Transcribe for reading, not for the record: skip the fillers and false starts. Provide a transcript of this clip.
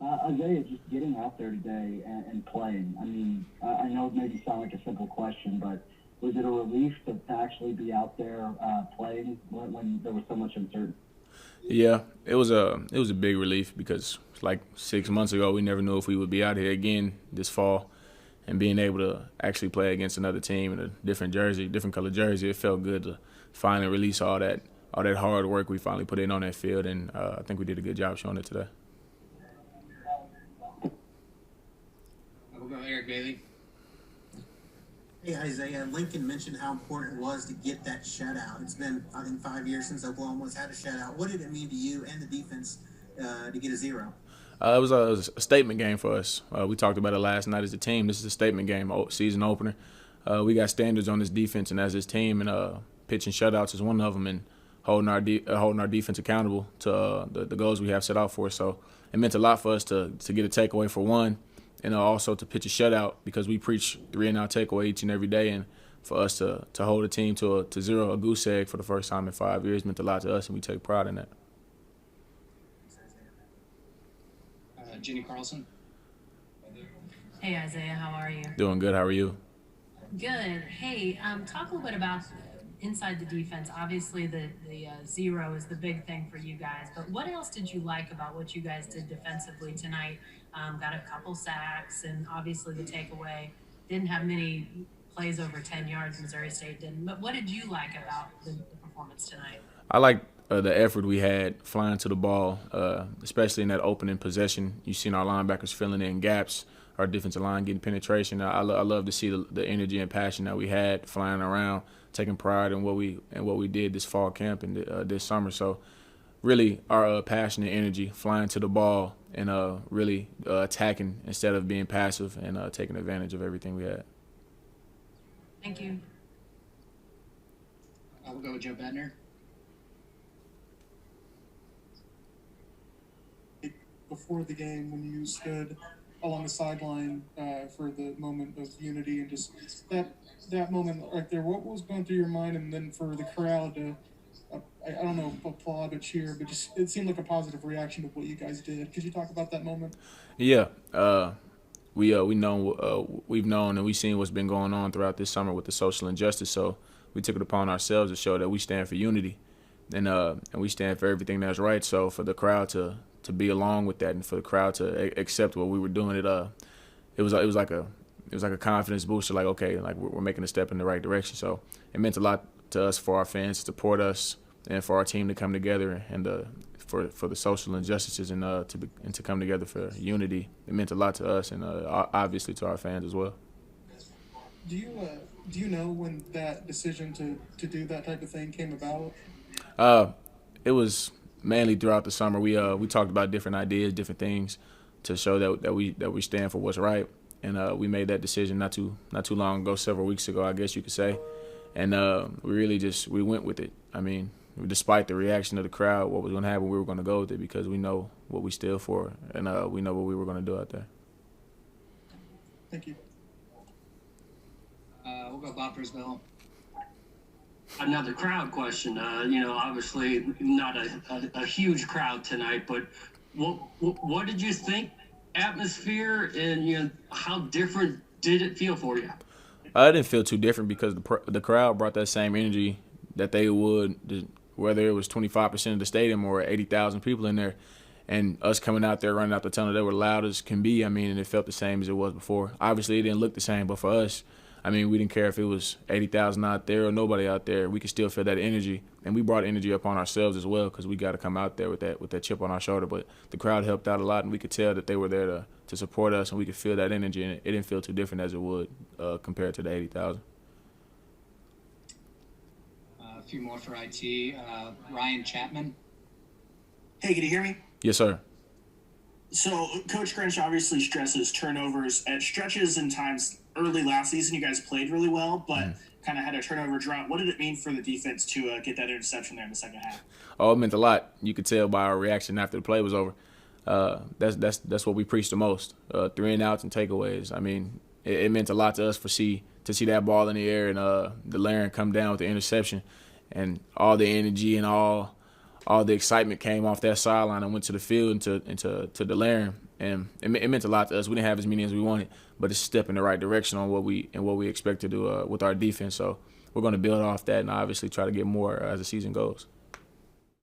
Isaiah, just getting out there today and playing. I mean, I know it maybe sound like a simple question, but was it a relief to actually be out there playing when there was so much uncertainty? Yeah, it was a big relief because like 6 months ago we never knew if we would be out here again this fall, and being able to actually play against another team in a different jersey, different color jersey, it felt good to finally release all that hard work we finally put in on that field, and I think we did a good job showing it today. We'll go Eric Bailey. Hey Isaiah, Lincoln mentioned how important it was to get that shutout. It's been, I think, 5 years since Oklahoma's had a shutout. What did it mean to you and the defense to get a zero? It was a statement game for us. We talked about it last night as a team. This is a statement game, season opener. We got standards on this defense, and as this team, and pitching shutouts is one of them, and holding our defense accountable to the goals we have set out for us. So it meant a lot for us to get a takeaway for one, and also to pitch a shutout because we preach 3-and-out takeaway each and every day, and for us to hold a team to zero, a goose egg for the first time in 5 years, meant a lot to us, and we take pride in that. Jenny Carlson. Hey Isaiah, how are you? Doing good. How are you? Good. Hey, talk a little bit about inside the defense. Obviously, the zero is the big thing for you guys. But what else did you like about what you guys did defensively tonight? Got a couple sacks, and obviously the takeaway. Didn't have many plays over 10 yards. Missouri State didn't. But what did you like about the performance tonight? I like the effort we had flying to the ball, especially in that opening possession. You seen our linebackers filling in gaps, our defensive line getting penetration. I love to see the energy and passion that we had flying around, taking pride in what we did this fall camp and this summer. So really our passion and energy flying to the ball and really attacking instead of being passive and taking advantage of everything we had. Thank you. We'll go with Joe Bedner. Before the game when you stood along the sideline for the moment of unity and just that moment right there, what was going through your mind? And then for the crowd to, I don't know, applaud or cheer, but just it seemed like a positive reaction to what you guys did. Could you talk about that moment? Yeah, we've known and we've seen what's been going on throughout this summer with the social injustice. So we took it upon ourselves to show that we stand for unity, and we stand for everything that's right. So for the crowd to be along with that and for the crowd to accept what we were doing, it was like a confidence booster. Like, okay, like we're making a step in the right direction. So it meant a lot to us for our fans to support us and for our team to come together and for the social injustices and to come together for unity. It meant a lot to us and obviously to our fans as well. Do you know when that decision to do that type of thing came about? Uh, it was mainly throughout the summer. We talked about different ideas, different things to show that we stand for what's right, and we made that decision not too long ago, several weeks ago, I guess you could say, and we really just we went with it. I mean, despite the reaction of the crowd, what was going to happen, we were going to go with it because we know what we stood for, and we know what we were going to do out there. Thank you. We'll go Bob Brisbane. Another crowd question. Obviously not a huge crowd tonight, but what did you think? Atmosphere and how different did it feel for you? I didn't feel too different because the crowd brought that same energy that they would, whether it was 25% of the stadium or 80,000 people in there. And us coming out there, running out the tunnel, they were loud as can be. I mean, and it felt the same as it was before. Obviously, it didn't look the same, but for us, I mean, we didn't care if it was 80,000 out there or nobody out there. We could still feel that energy, and we brought energy upon ourselves as well because we got to come out there with that chip on our shoulder. But the crowd helped out a lot, and we could tell that they were there to support us, and we could feel that energy, and it didn't feel too different as it would compared to the 80,000. A few more for IT. Ryan Chapman. Hey, can you hear me? Yes, sir. So, Coach Grinch obviously stresses turnovers at stretches and times early last season. You guys played really well, but kind of had a turnover drought. What did it mean for the defense to get that interception there in the second half? Oh, it meant a lot. You could tell by our reaction after the play was over. That's what we preach the most. 3-and-outs and takeaways. I mean, it meant a lot to us to see that ball in the air and the Laren come down with the interception and all the energy and all the excitement came off that sideline and went to the field and to Delaire, and it meant a lot to us. We didn't have as many as we wanted, but it's a step in the right direction on what we expect to do with our defense. So we're going to build off that and obviously try to get more as the season goes.